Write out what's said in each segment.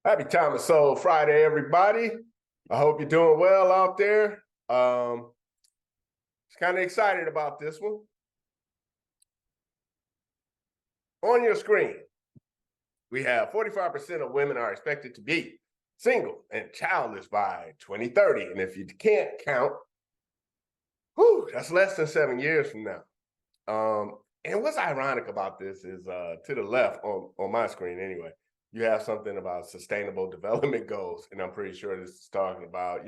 Happy Thomas Sowell Friday, everybody. I hope you're doing well out there. Just kind of excited about this one. On your screen, we have 45% of women are expected to be single and childless by 2030. And if you can't count, that's less than 7 years from now. And what's ironic about this is to the left on my screen anyway, you have something about sustainable development goals. And I'm pretty sure this is talking about,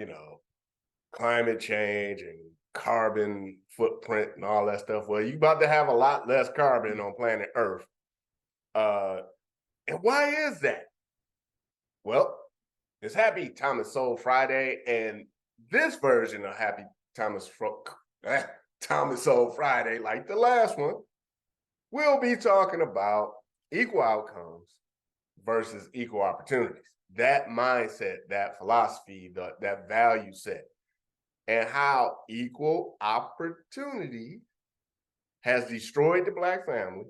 climate change and carbon footprint and all that stuff. Well, you're about to have a lot less carbon on planet Earth. And why is that? Well, it's Happy Thomas Sowell Friday, and this version of Happy Thomas Sowell Friday, like the last one, we'll be talking about equal outcomes versus equal opportunities. That mindset, that philosophy, that value set, and how equal opportunity has destroyed the Black family.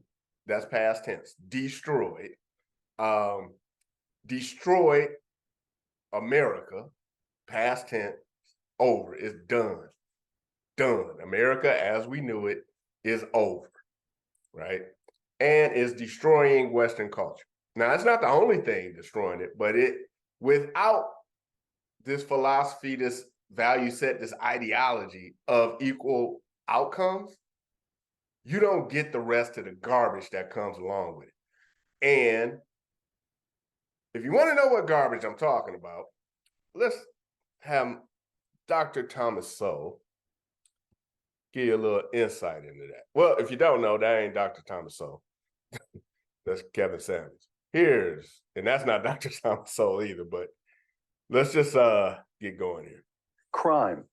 That's past tense. Destroyed. Destroyed America. Past tense. Over. It's done. Done. America as we knew it is over. Right? And is destroying Western culture. Now, it's not the only thing destroying it, but without this philosophy, this value set, this ideology of equal outcomes, you don't get the rest of the garbage that comes along with it. And if you want to know what garbage I'm talking about, let's have Dr. Thomas Sowell give you a little insight into that. Well, if you don't know, that ain't Dr. Thomas Sowell. That's Kevin Sanders. And that's not Dr. Thomas Sowell either, but let's just get going here. Crime.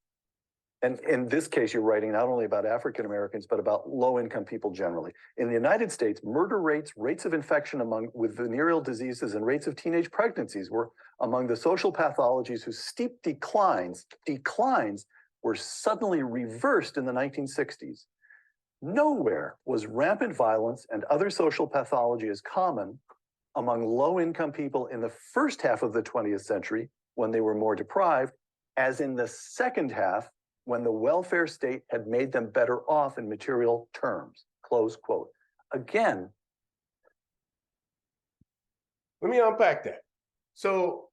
And in this case, you're writing not only about African Americans, but about low-income people generally. In the United States, murder rates, rates of infection with venereal diseases, and rates of teenage pregnancies were among the social pathologies whose steep declines were suddenly reversed in the 1960s. Nowhere was rampant violence and other social pathology as common among low-income people in the first half of the 20th century, when they were more deprived, as in the second half, when the welfare state had made them better off in material terms, close quote. Again. Let me unpack that. So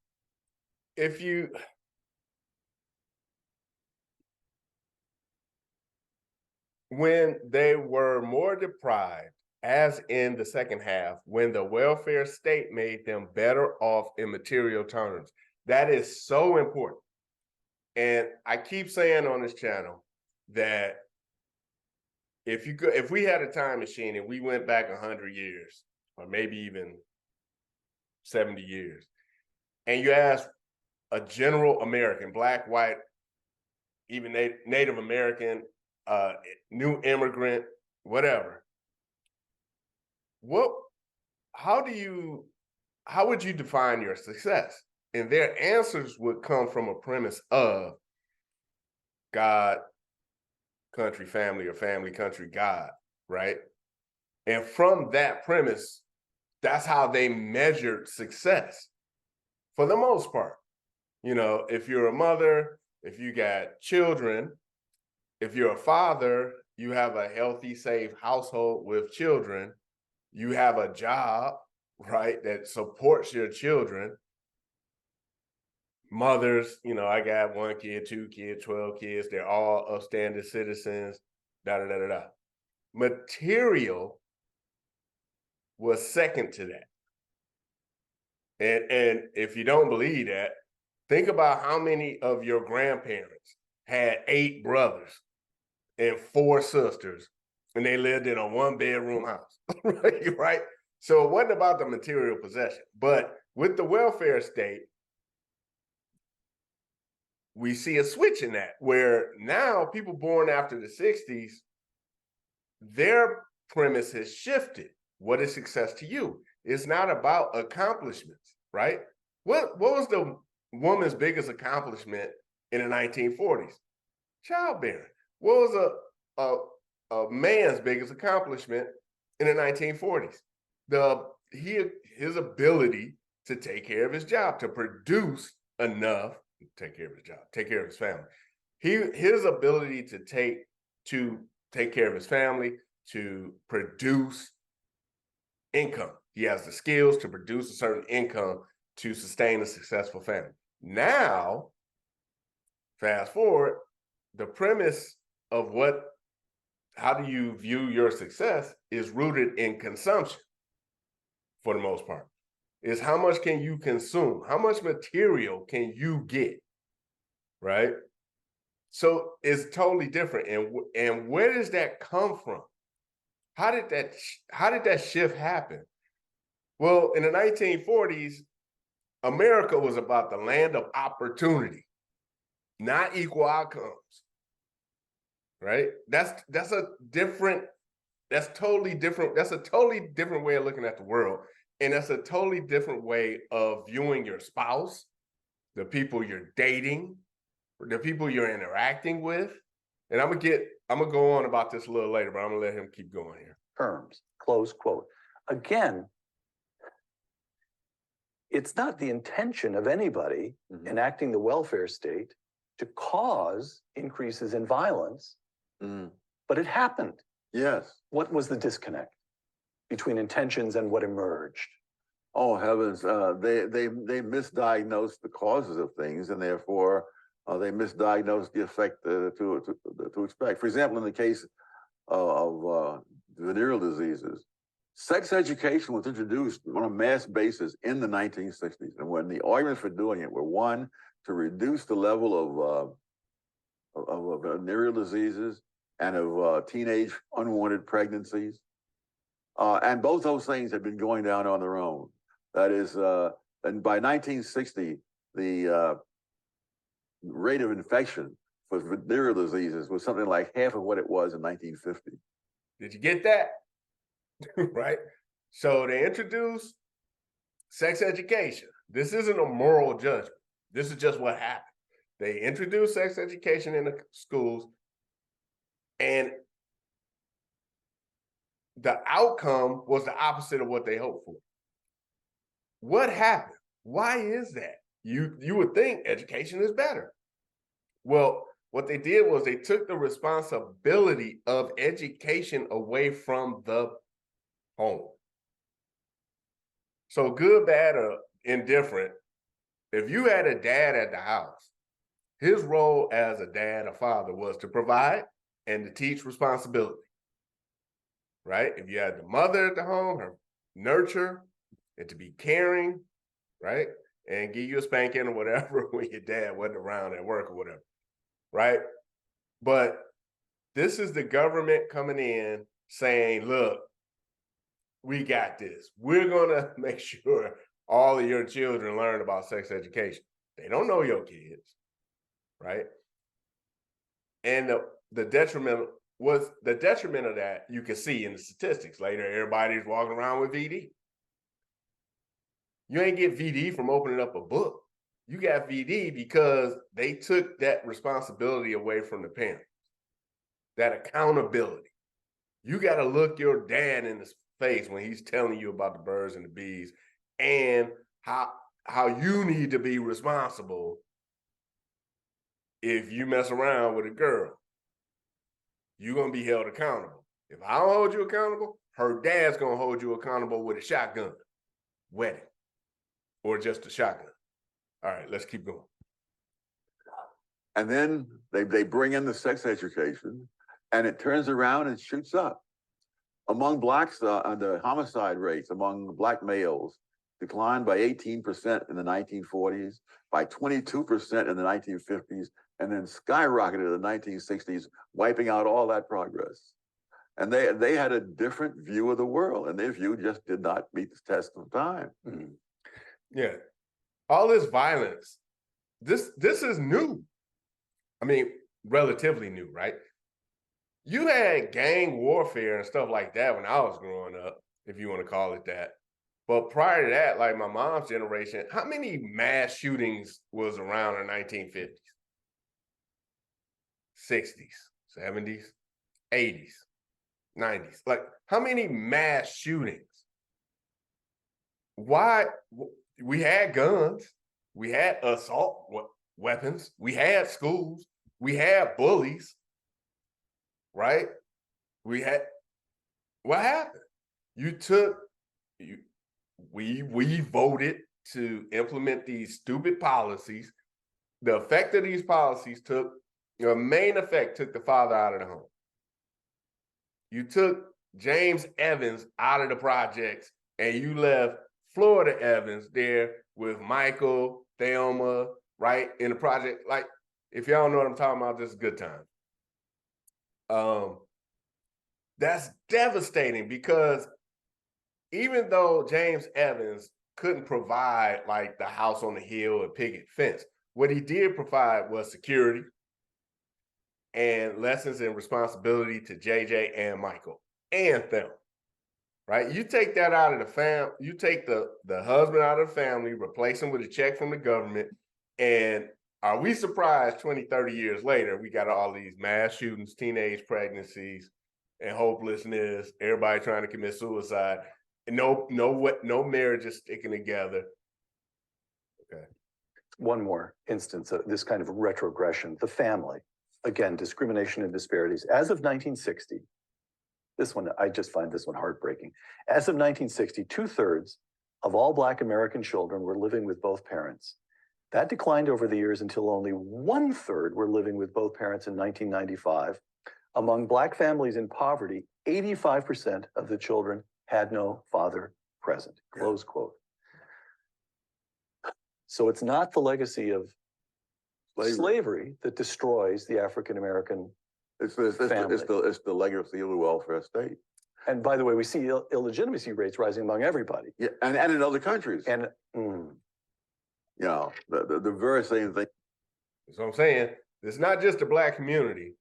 when they were more deprived, as in the second half, when the welfare state made them better off in material terms, that is so important. And I keep saying on this channel that if we had a time machine and we went back 100 years, or maybe even 70 years, and you ask a general American, Black, white, even Native American, new immigrant, whatever, how would you define your success? And their answers would come from a premise of God, country, family, or family, country, God, right? And from that premise, that's how they measured success for the most part. If you're a mother, if you got children, if you're a father, you have a healthy, safe household with children, you have a job, right, that supports your children. Mothers, I got 1 kid, 2 kids, 12 kids. They're all upstanding citizens, da-da-da-da-da. Material was second to that. And if you don't believe that, think about how many of your grandparents had 8 brothers and 4 sisters, and they lived in a 1-bedroom house, right? So it wasn't about the material possession. But with the welfare state, we see a switch in that, where now people born after the 60s, their premise has shifted. What is success to you? It's not about accomplishments, right? What was the woman's biggest accomplishment in the 1940s? Childbearing. What was a man's biggest accomplishment in the 1940s? His ability to take care of his job, to produce enough, take care of his job, take care of his family. His ability to take care of his family, to produce income. He has the skills to produce a certain income to sustain a successful family. Now, fast forward, the premise of how do you view your success is rooted in consumption for the most part. Is how much can you consume? How much material can you get? Right? So it's totally different. And where does that come from? How did that shift happen? Well, in the 1940s, America was about the land of opportunity, not equal outcomes. Right? That's totally different. That's a totally different way of looking at the world. And that's a totally different way of viewing your spouse, the people you're dating, the people you're interacting with. And I'm gonna go on about this a little later, but I'm gonna let him keep going here. Terms, close quote. Again, it's not the intention of anybody enacting the welfare state to cause increases in violence, but it happened. Yes. What was the disconnect between intentions and what emerged? Oh heavens! They misdiagnosed the causes of things, and therefore they misdiagnosed the effect to expect. For example, in the case of venereal diseases, sex education was introduced on a mass basis in the 1960s, and when the arguments for doing it were one, to reduce the level of venereal diseases and of teenage unwanted pregnancies. And both those things have been going down on their own. That is, and by 1960, the rate of infection for venereal diseases was something like half of what it was in 1950. Did you get that? Right? So they introduced sex education. This isn't a moral judgment. This is just what happened. They introduced sex education in the schools, and the outcome was the opposite of what they hoped for. What happened? Why is that? You would think education is better. Well, what they did was they took the responsibility of education away from the home. So good, bad, or indifferent, if you had a dad at the house, his role as a dad, a father, was to provide and to teach responsibility. Right? If you had the mother at the home, her nurture and to be caring, right? And give you a spanking or whatever when your dad wasn't around at work or whatever, right? But this is the government coming in saying, look, we got this. We're going to make sure all of your children learn about sex education. They don't know your kids, right? And the detriment of that you can see in the statistics. Later, everybody's walking around with VD. You ain't get VD from opening up a book. You got VD because they took that responsibility away from the parents, that accountability. You got to look your dad in the face when he's telling you about the birds and the bees and how you need to be responsible if you mess around with a girl. You're going to be held accountable. If I don't hold you accountable, her dad's going to hold you accountable with a shotgun, wedding, or just a shotgun. All right, let's keep going. And then they bring in the sex education, and it turns around and shoots up. Among blacks, the homicide rates among black males declined by 18% in the 1940s, by 22% in the 1950s, and then skyrocketed in the 1960s, wiping out all that progress. And they had a different view of the world, and their view just did not meet the test of time. Mm-hmm. Yeah. All this violence, this is new. I mean, relatively new, right? You had gang warfare and stuff like that when I was growing up, if you want to call it that. But prior to that, like my mom's generation, how many mass shootings was around in the 1950s? 60s, 70s, 80s, 90s? Like, how many mass shootings? Why? we had guns, we had assault weapons, we had schools, we had bullies, right? We had, what happened? We voted to implement these stupid policies. The effect of these policies the main effect took the father out of the home. You took James Evans out of the projects and you left Florida Evans there with Michael, Thelma, right, in the project. Like, if y'all know what I'm talking about, this is a good time. That's devastating because even though James Evans couldn't provide like the house on the hill and picket fence, what he did provide was security and lessons in responsibility to JJ and Michael and them. Right? You take that out of the family, you take the husband out of the family, replace him with a check from the government, and are we surprised 20, 30 years later, we got all these mass shootings, teenage pregnancies, and hopelessness, everybody trying to commit suicide, and no marriage is sticking together. Okay. One more instance of this kind of retrogression, the family. Again, discrimination and disparities. As of 1960, this one, I just find this one heartbreaking. As of 1960, 2/3 of all Black American children were living with both parents. That declined over the years until only 1/3 were living with both parents in 1995. Among Black families in poverty, 85% of the children had no father present, close quote. So it's not the legacy of slavery that destroys the African-American It's the legacy of the welfare state. And by the way, we see illegitimacy rates rising among everybody. Yeah, and in other countries. And you know, the very same thing. That's what I'm saying. It's not just the Black community.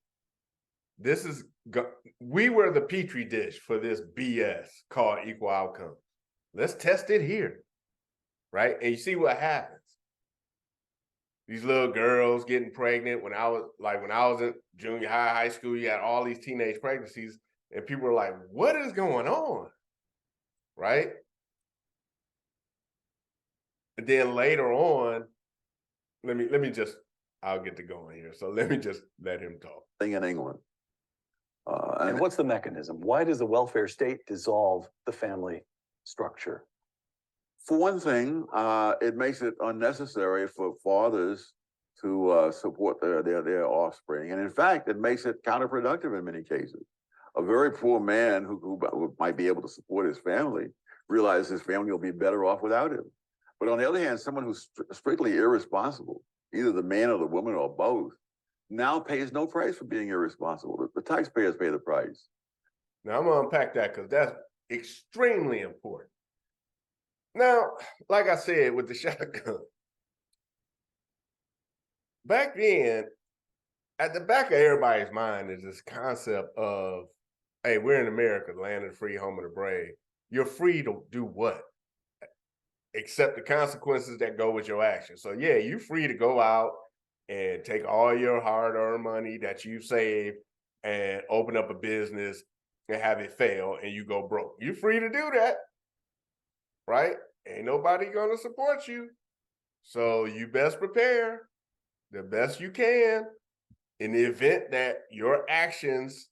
We were the petri dish for this BS called equal outcome. Let's test it here, right? And you see what happens. These little girls getting pregnant when I was in junior high school, you had all these teenage pregnancies, and people were like, what is going on? Right? And then later on, I'll get to going here. So let me just let him talk. Thing in England. and what's the mechanism? Why does the welfare state dissolve the family structure? For one thing, it makes it unnecessary for fathers to support their offspring. And in fact, it makes it counterproductive in many cases. A very poor man who might be able to support his family realizes his family will be better off without him. But on the other hand, someone who's strictly irresponsible, either the man or the woman or both, now pays no price for being irresponsible. The taxpayers pay the price. Now, I'm going to unpack that because that's extremely important. Now, like I said, with the shotgun, back then, at the back of everybody's mind is this concept of, hey, we're in America, the land of the free, home of the brave. You're free to do what? Accept the consequences that go with your actions. So yeah, you're free to go out and take all your hard-earned money that you saved and open up a business and have it fail and you go broke. You're free to do that, right? Ain't nobody gonna support you. So you best prepare the best you can in the event that your actions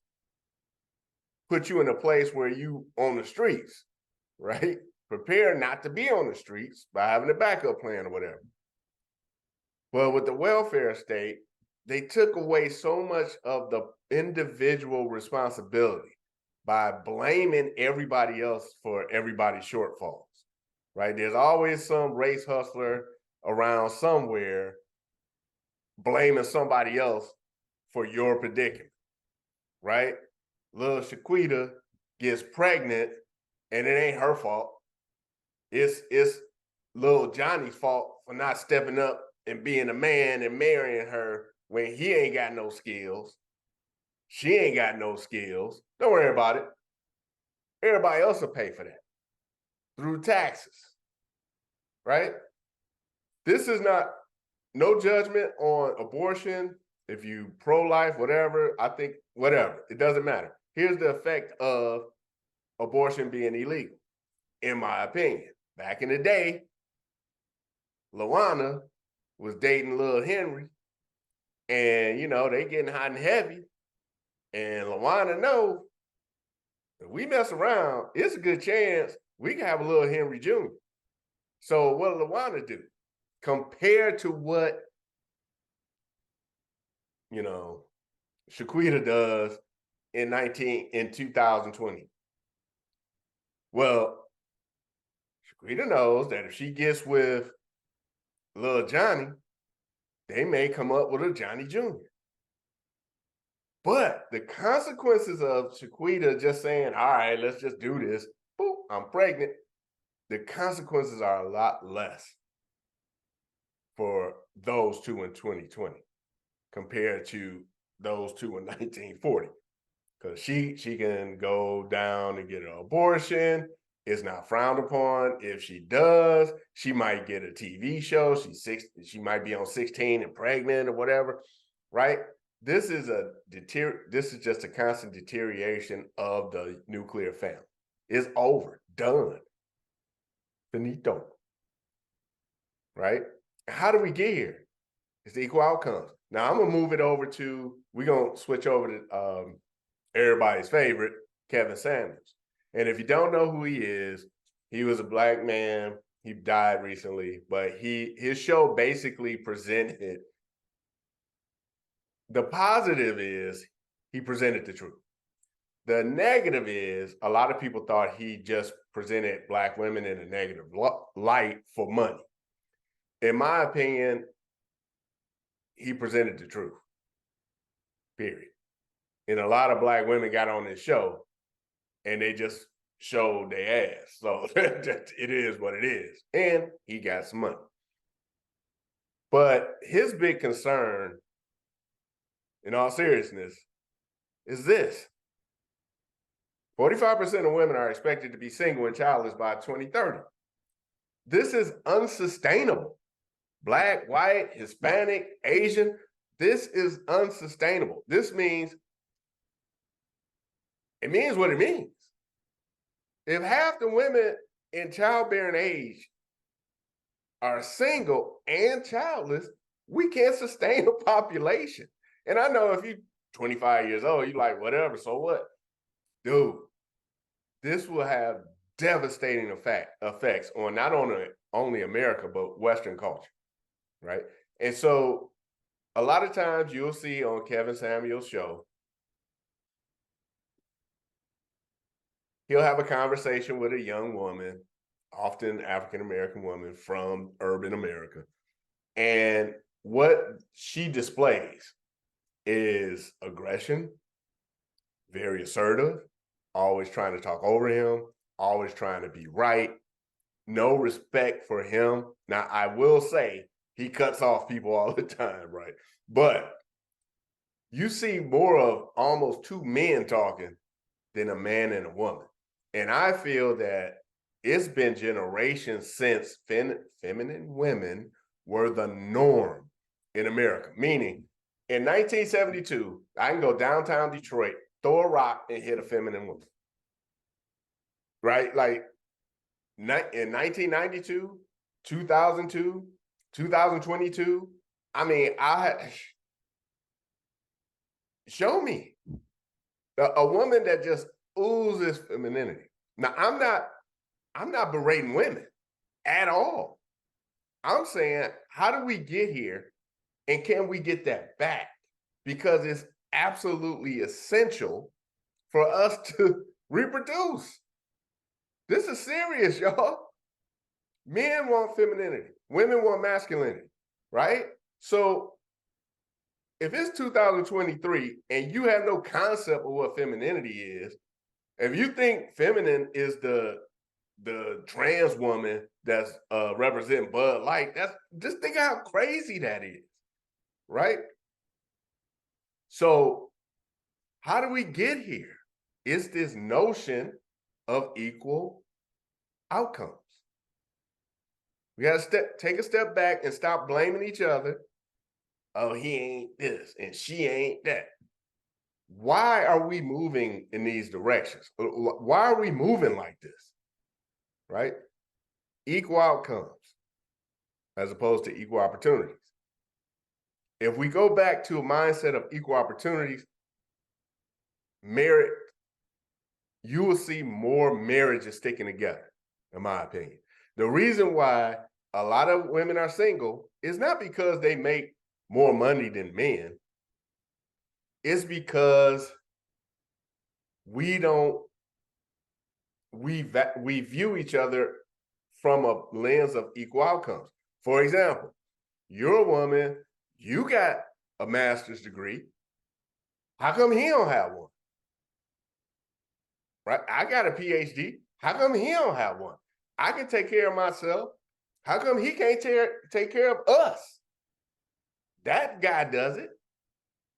put you in a place where you on the streets, right? Prepare not to be on the streets by having a backup plan or whatever. But with the welfare state, they took away so much of the individual responsibility by blaming everybody else for everybody's shortfalls, right? There's always some race hustler around somewhere blaming somebody else for your predicament, right? Little Shaquita gets pregnant and it ain't her fault. It's little Johnny's fault for not stepping up and being a man and marrying her when he ain't got no skills. She ain't got no skills. Don't worry about it. Everybody else will pay for that through taxes, right? This is not, no judgment on abortion. If you pro-life, whatever, I think, whatever, it doesn't matter. Here's the effect of abortion being illegal, in my opinion. Back in the day, LaWanna was dating Lil Henry, and they getting hot and heavy, and LaWanna know if we mess around, it's a good chance we can have a Lil Henry Jr. So what did LaWanna do? Compared to what Shaquita does in 2020. Well, Shaquita knows that if she gets with Lil Johnny, they may come up with a Johnny Jr. But the consequences of Shaquita just saying, all right, let's just do this, boop, I'm pregnant, the consequences are a lot less for those two in 2020 compared to those two in 1940. Because she can go down and get an abortion. It's not frowned upon. If she does, she might get a TV show. She might be on 16 and pregnant or whatever, right? This is just a constant deterioration of the nuclear family. It's over, done, finito, right? How do we get here? It's the equal outcomes. Now I'm gonna move it over to. We're gonna switch over to everybody's favorite, Kevin Samuels. And if you don't know who he is, he was a Black man. He died recently, but his show basically presented. The positive is he presented the truth. The negative is a lot of people thought he just presented Black women in a negative light for money. In my opinion, he presented the truth, period. And a lot of Black women got on this show and they just showed their ass. So it is what it is. And he got some money. But his big concern, in all seriousness, is this. 45% of women are expected to be single and childless by 2030. This is unsustainable. Black, white, Hispanic, Asian, this is unsustainable. It means what it means. If half the women in childbearing age are single and childless, we can't sustain a population. And I know if you're 25 years old, you're like, whatever, so what? Dude, this will have devastating effects on not only America, but Western culture, right? And so a lot of times you'll see on Kevin Samuels' show, he'll have a conversation with a young woman, often African-American woman from urban America. And what she displays is aggression, very assertive, always trying to talk over him, always trying to be right, no respect for him. Now, I will say he cuts off people all the time, right? But you see more of almost two men talking than a man and a woman. And I feel that it's been generations since feminine women were the norm in America. Meaning, in 1972, I can go downtown Detroit, throw a rock, and hit a feminine woman. Right? Like in 1992, 2002, 2022, I mean, show me a woman that just oozes femininity. Now, I'm not berating women at all. I'm saying, how do we get here and can we get that back? Because it's absolutely essential for us to reproduce. This is serious, y'all. Men want femininity. Women want masculinity, right? So if it's 2023 and you have no concept of what femininity is, if you think feminine is the trans woman that's representing Bud Light, just think how crazy that is, right? So how do we get here? It's this notion of equal outcomes. We got to take a step back and stop blaming each other. Oh, he ain't this and she ain't that. Why are we moving in these directions? Why are we moving like this? Right? Equal outcomes. as opposed to equal opportunities. If we go back to a mindset of equal opportunities, merit, you will see more marriages sticking together, in my opinion. The reason why a lot of women are single is not because they make more money than men. It's because we view each other from a lens of equal outcomes. For example, you're a woman, you got a master's degree. How come he don't have one? Right? I got a PhD. How come he don't have one? I can take care of myself. How come he can't take care of us? That guy does it.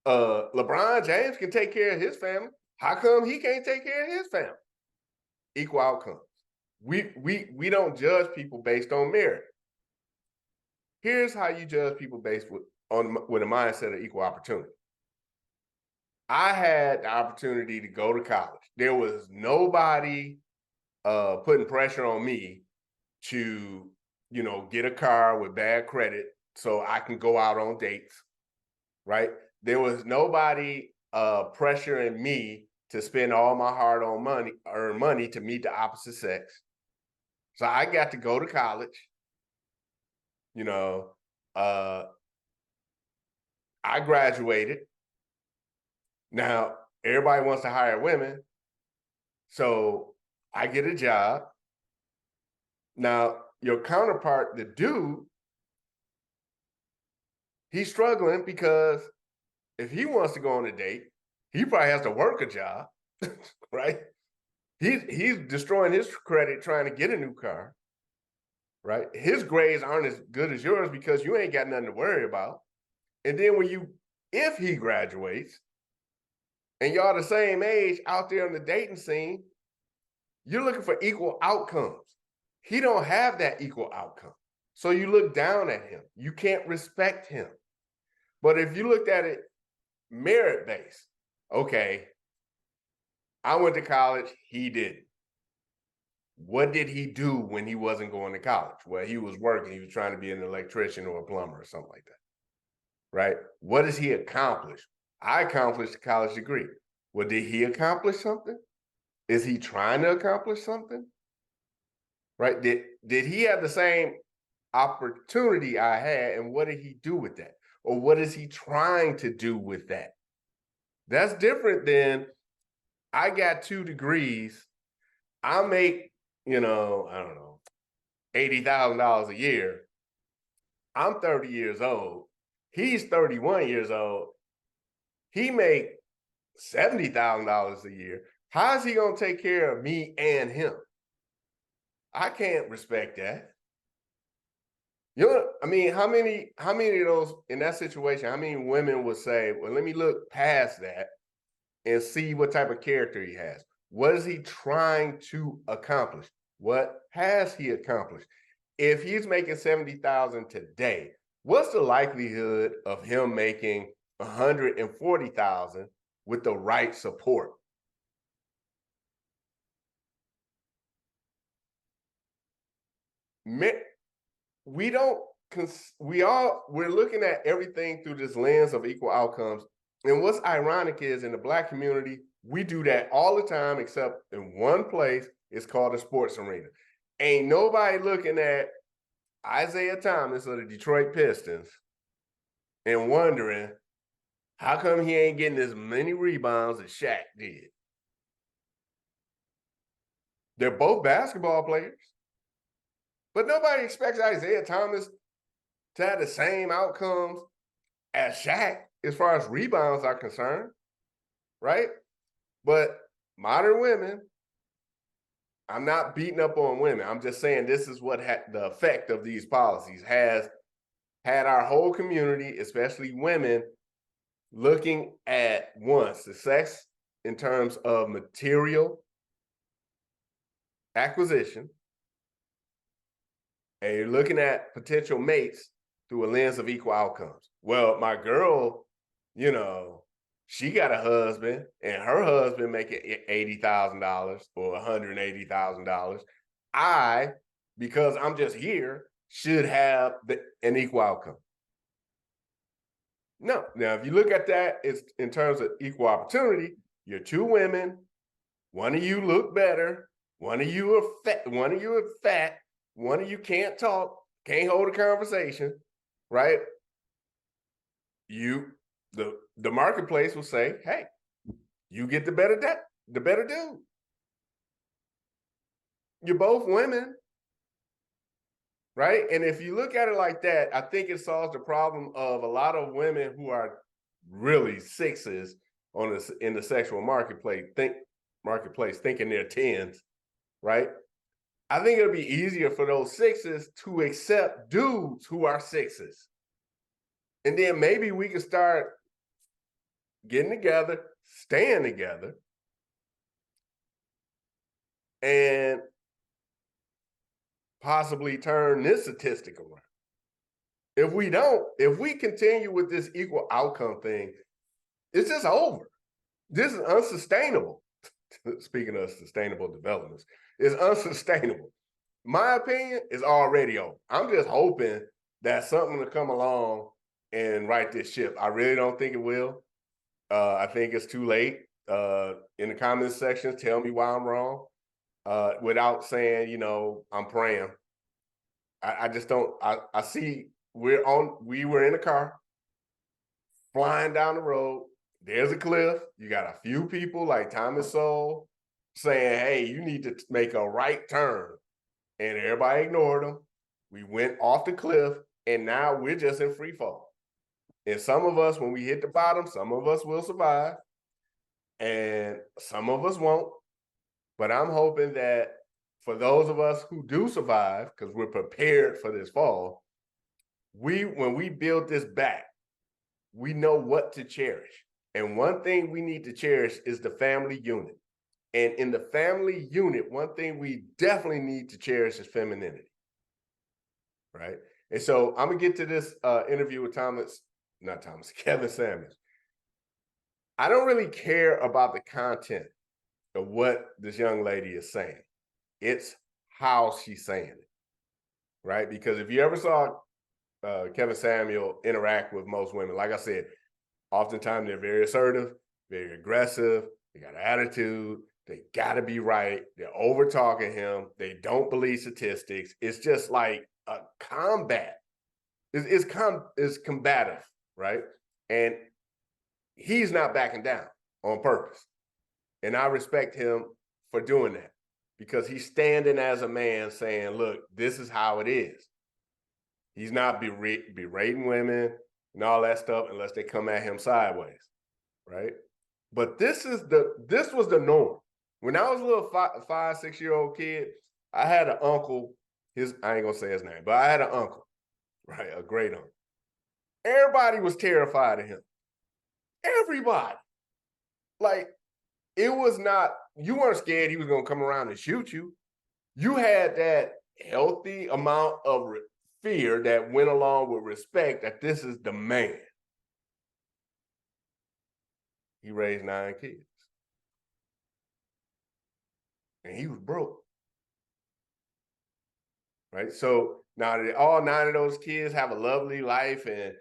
LeBron James can take care of his family. How come he can't take care of his family? Equal outcomes. We don't judge people based on merit. Here's how you judge people based with a mindset of equal opportunity. I had the opportunity to go to college. There was nobody putting pressure on me to, get a car with bad credit so I can go out on dates, right? There was nobody pressuring me to spend all my earn money to meet the opposite sex. So I got to go to college. I graduated. Now, everybody wants to hire women, so I get a job. Now, your counterpart, the dude, he's struggling because if he wants to go on a date, he probably has to work a job, right? He's destroying his credit trying to get a new car, right? His grades aren't as good as yours because you ain't got nothing to worry about. And then if he graduates, and y'all the same age out there on the dating scene, you're looking for equal outcomes. He don't have that equal outcome. So you look down at him. You can't respect him. But if you looked at it merit-based, okay, I went to college, he didn't. What did he do when he wasn't going to college? Well, he was working. He was trying to be an electrician or a plumber or something like that, right? What does he accomplish? I accomplished a college degree. Well, did he accomplish something? Is he trying to accomplish something? Right? Did he have the same opportunity I had, and what did he do with that? Or what is he trying to do with that? That's different than I got 2 degrees. I make, I don't know, $80,000 a year. I'm 30 years old. He's 31 years old. He make $70,000 a year. How is he going to take care of me and him? I can't respect that. How many of those in that situation, how many women would say, well, let me look past that and see what type of character he has? What is he trying to accomplish? What has he accomplished? If he's making $70,000 today, what's the likelihood of him making $140,000 with the right support? We're looking at everything through this lens of equal outcomes. And what's ironic is in the Black community, we do that all the time, except in one place. It's called a sports arena. Ain't nobody looking at Isaiah Thomas of the Detroit Pistons and wondering, how come he ain't getting as many rebounds as Shaq did? They're both basketball players. But nobody expects Isaiah Thomas to have the same outcomes as Shaq as far as rebounds are concerned, right? But modern women, I'm not beating up on women. I'm just saying this is what the effect of these policies has had our whole community, especially women, looking at the sex in terms of material acquisition, and you're looking at potential mates through a lens of equal outcomes. Well, my girl, she got a husband and her husband making $80,000 or $180,000. Because I'm just here, should have an equal outcome. No. Now, if you look at that, it's in terms of equal opportunity. You're two women. One of you look better. One of you are fat. One of you are fat. One of you can't talk, can't hold a conversation, right? The marketplace will say, "Hey, you get the better dude. You're both women." Right. And if you look at it like that, I think it solves the problem of a lot of women who are really sixes in the sexual marketplace thinking they're tens. Right. I think it'll be easier for those sixes to accept dudes who are sixes. And then maybe we can start getting together, staying together, and possibly turn this statistic around. If we continue with this equal outcome thing, it's just over. This is unsustainable. Speaking of sustainable developments, it's unsustainable. My opinion is already over. I'm just hoping that something will come along and right this ship. I really don't think it will. I think it's too late. In the comments section, tell me why I'm wrong. Without saying, I'm praying. I just don't. I see we were in a car flying down the road. There's a cliff. You got a few people like Thomas Sowell saying, "Hey, you need to make a right turn," and everybody ignored them. We went off the cliff, and now we're just in free fall. And some of us, when we hit the bottom, some of us will survive, and some of us won't. But I'm hoping that for those of us who do survive, because we're prepared for this fall, when we build this back, we know what to cherish. And one thing we need to cherish is the family unit. And in the family unit, one thing we definitely need to cherish is femininity, right? And so I'm gonna get to this interview with Kevin Samuels. I don't really care about the content of what this young lady is saying. It's how she's saying it, right? Because if you ever saw Kevin Samuel interact with most women, like I said, oftentimes they're very assertive, very aggressive, they got attitude, they gotta be right, they're over talking him, they don't believe statistics. It's just like a combat. It's combative, right? And he's not backing down on purpose. And I respect him for doing that because he's standing as a man saying, look, this is how it is. He's not berating women and all that stuff unless they come at him sideways, right? But this was the norm. When I was a little 5-6-year-old kid, I had an uncle, I ain't gonna say his name, but I had an uncle, right? A great uncle. Everybody was terrified of him. Everybody. Like, it was not, you weren't scared he was gonna come around and shoot you. You had that healthy amount of fear that went along with respect that this is the man. He raised 9 kids. And he was broke. Right? So now that all 9 of those kids have a lovely life and,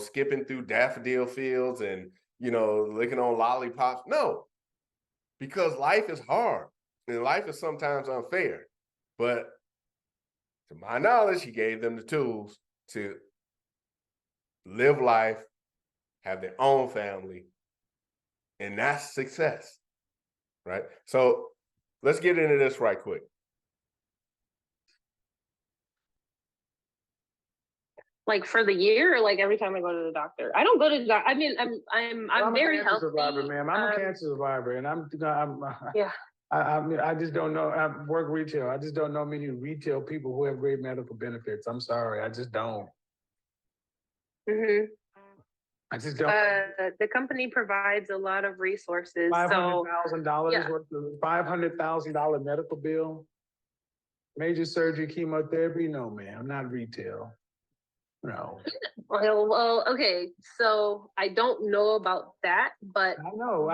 skipping through daffodil fields and, licking on lollipops. No, because life is hard and life is sometimes unfair. But to my knowledge, he gave them the tools to live life, have their own family, and that's success, right? So let's get into this right quick. Like for the year, or like every time I go to the doctor? I don't go to the doctor. I mean, I'm very healthy. I'm a cancer survivor, ma'am. I'm a cancer survivor, and yeah. I just don't know. I work retail. I just don't know many retail people who have great medical benefits. I'm sorry, I just don't. Mm-hmm. I just don't. The company provides a lot of resources. $500,000 worth of $500,000 medical bill, major surgery, chemotherapy. No, ma'am, not retail. No. Well, okay. So I don't know about that, but I know.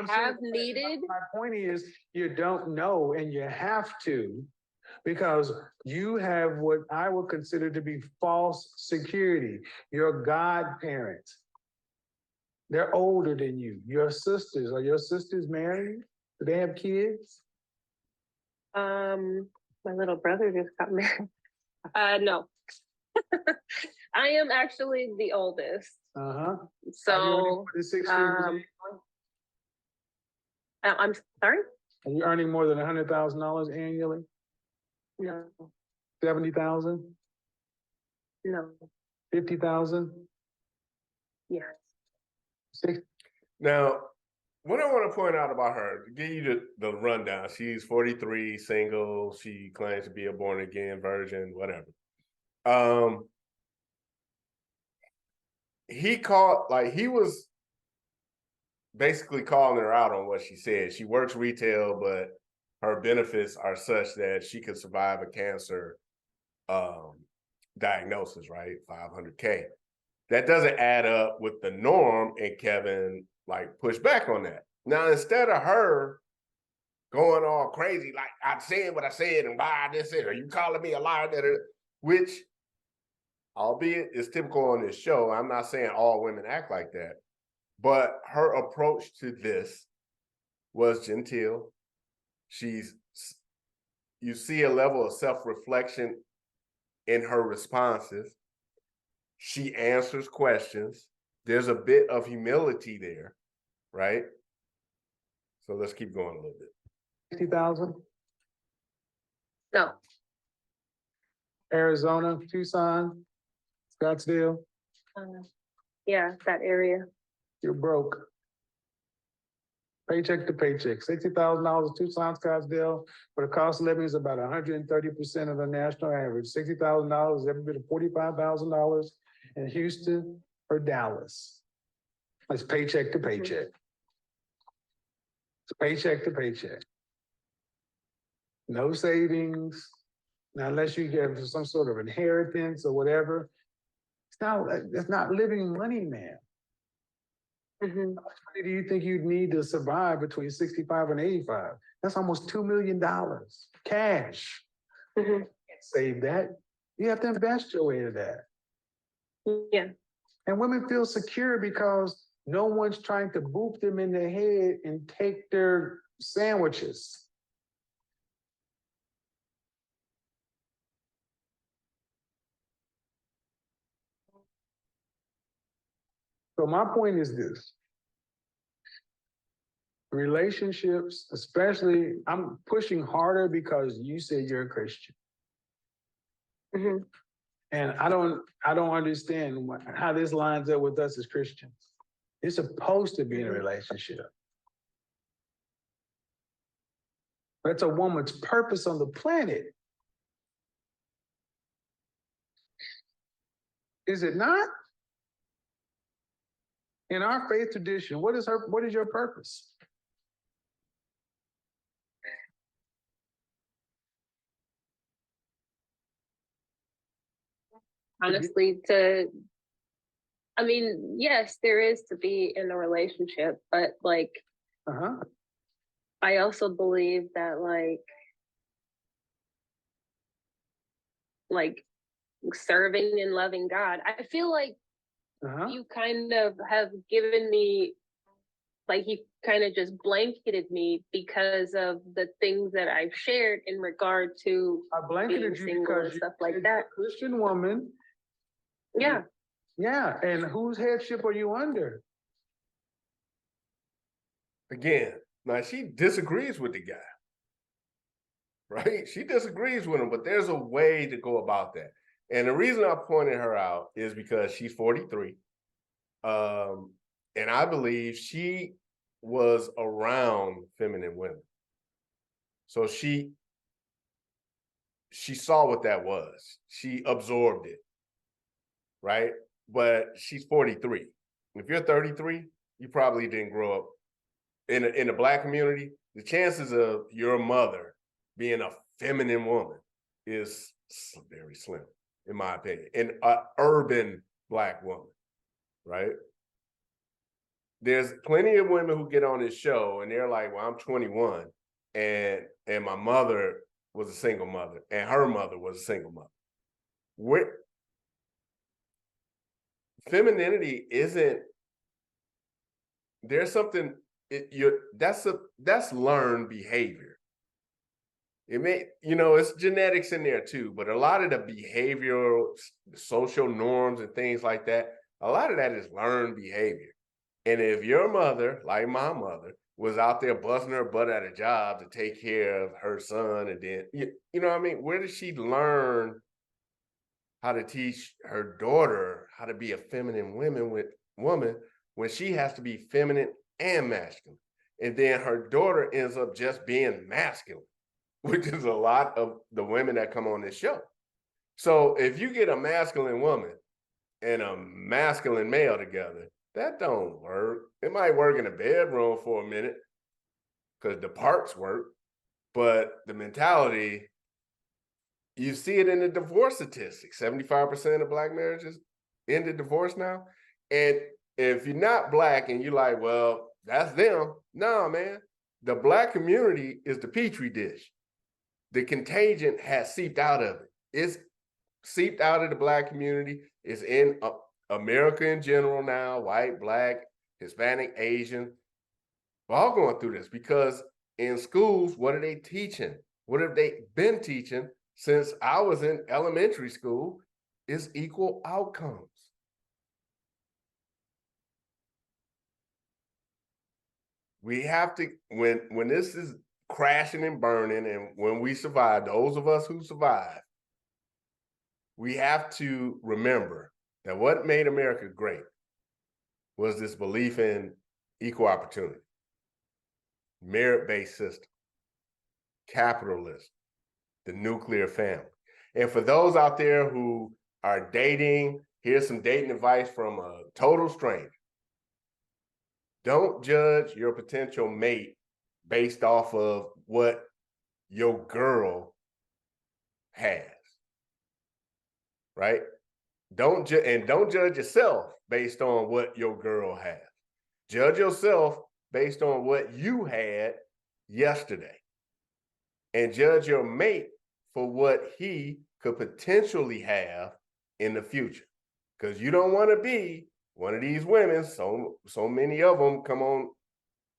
Have needed. My point is, you don't know, and you have to. because you have what I would consider to be false security. Your godparents, they're older than you. Your sisters, are your sisters married? Do they have kids? My little brother just got married. No. I am actually the oldest. Uh-huh. So, I'm sorry? Are you earning more than $100,000 annually? No. 70,000? No. 50,000? Yes. 60? Now, what I want to point out about her, to give you the rundown, she's 43, single, she claims to be a born-again virgin, whatever. He was basically calling her out on what she said. She works retail, but her benefits are such that she could survive a cancer diagnosis, right? $500K. That doesn't add up with the norm, and Kevin pushed back on that. Now, instead of her going all crazy, like I said what I said and why I this, are you calling me a liar? Which, albeit is typical on this show. I'm not saying all women act like that, but her approach to this was genteel. You see a level of self-reflection in her responses. She answers questions. There's a bit of humility there, right? So let's keep going a little bit. 60,000? No. Arizona, Tucson, Scottsdale? Yeah, that area. You're broke. Paycheck to paycheck. $60,000 Tucson, Scottsdale, but the cost of living is about 130% of the national average. $60,000 is every bit of $45,000 in Houston or Dallas. That's paycheck to paycheck. It's paycheck to paycheck. No savings. Now, unless you get some sort of inheritance or whatever, it's not living money, man. Mm-hmm. How much money do you think you'd need to survive between 65 and 85? That's almost $2 million cash. Mm-hmm. You can't save that. You have to invest your way to that. Yeah. And women feel secure because no one's trying to boop them in the head and take their sandwiches. So my point is this. Relationships, especially, I'm pushing harder because you said you're a Christian. Mm-hmm. And I don't understand how this lines up with us as Christians. It's supposed to be in a relationship. That's a woman's purpose on the planet. Is it not? In our faith tradition, what is your purpose? Honestly, yes, there is to be in a relationship, but I also believe that serving and loving God. I feel like you kind of have given me, you kind of just blanketed me because of the things that I've shared in regard to I blanketed you because and stuff like that. Christian woman. Yeah. Yeah, and whose headship are you under? Again, now she disagrees with the guy, right? She disagrees with him, but there's a way to go about that. And the reason I pointed her out is because she's 43. And I believe she was around feminine women. So she saw what that was. She absorbed it, right? But she's 43. If you're 33, you probably didn't grow up in the Black community. The chances of your mother being a feminine woman is very slim, in my opinion. An urban Black woman, right? There's plenty of women who get on this show and they're like, well, I'm 21 and my mother was a single mother and her mother was a single mother. Femininity isn't, there's something, that's learned behavior. It may, it's genetics in there too, but a lot of the behavioral, social norms and things like that, a lot of that is learned behavior. And if your mother, like my mother, was out there busting her butt at a job to take care of her son, and then, you know what I mean? Where did she learn how to teach her daughter how to be a feminine woman when she has to be feminine and masculine? And then her daughter ends up just being masculine, which is a lot of the women that come on this show. So if you get a masculine woman and a masculine male together, that don't work. It might work in a bedroom for a minute because the parts work, but the mentality, you see it in the divorce statistics. 75% of Black marriages end in divorce now. And if you're not Black and you're like, well, that's them. No, man. The Black community is the petri dish. The contagion has seeped out of it. It's seeped out of the Black community. It's in America in general now, white, Black, Hispanic, Asian. We're all going through this because in schools, what are they teaching? What have they been teaching since I was in elementary school? Is equal outcomes. We have to, when this is crashing and burning, and when we survive, those of us who survive, we have to remember that what made America great was this belief in equal opportunity, merit-based system, capitalism, the nuclear family. And for those out there who are dating, here's some dating advice from a total stranger. Don't judge your potential mate based off of what your girl has, right? Don't judge yourself based on what your girl has. Judge yourself based on what you had yesterday. And judge your mate for what he could potentially have in the future. Because you don't want to be one of these women, so many of them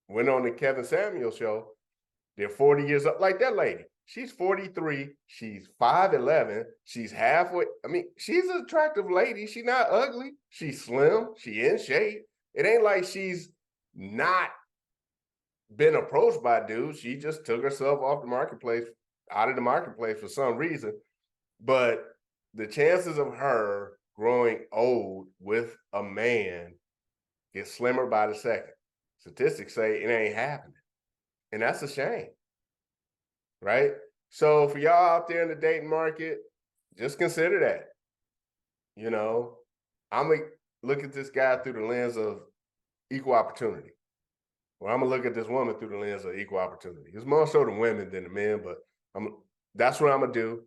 went on the Kevin Samuel show. They're 40 years up, like that lady. She's 43, she's 5'11", she's halfway. I mean, she's an attractive lady. She's not ugly. She's slim, she in shape. It ain't like she's not been approached by dudes. She just took herself out of the marketplace for some reason. But the chances of her growing old with a man get slimmer by the second. Statistics say it ain't happening. And that's a shame, right? So for y'all out there in the dating market, just consider that. I'm going to look at this guy through the lens of equal opportunity. Or I'm going to look at this woman through the lens of equal opportunity. It's more so the women than the men, but that's what I'm going to do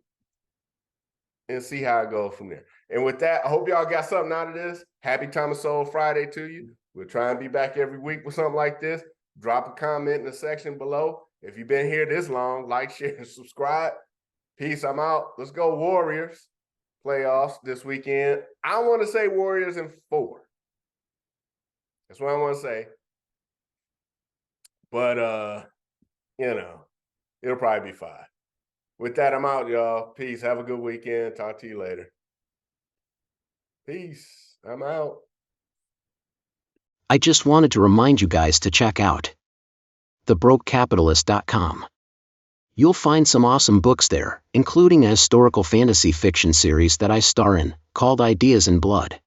and see how it goes from there. And with that, I hope y'all got something out of this. Happy Thomas Sowell Friday to you. We'll try and be back every week with something like this. Drop a comment in the section below. If you've been here this long, like, share, and subscribe. Peace, I'm out. Let's go Warriors. Playoffs this weekend. I want to say Warriors in 4. That's what I want to say. But, it'll probably be 5. With that, I'm out, y'all. Peace. Have a good weekend. Talk to you later. Peace. I'm out. I just wanted to remind you guys to check out thebrokecapitalist.com. You'll find some awesome books there, including a historical fantasy fiction series that I star in, called Ideas in Blood.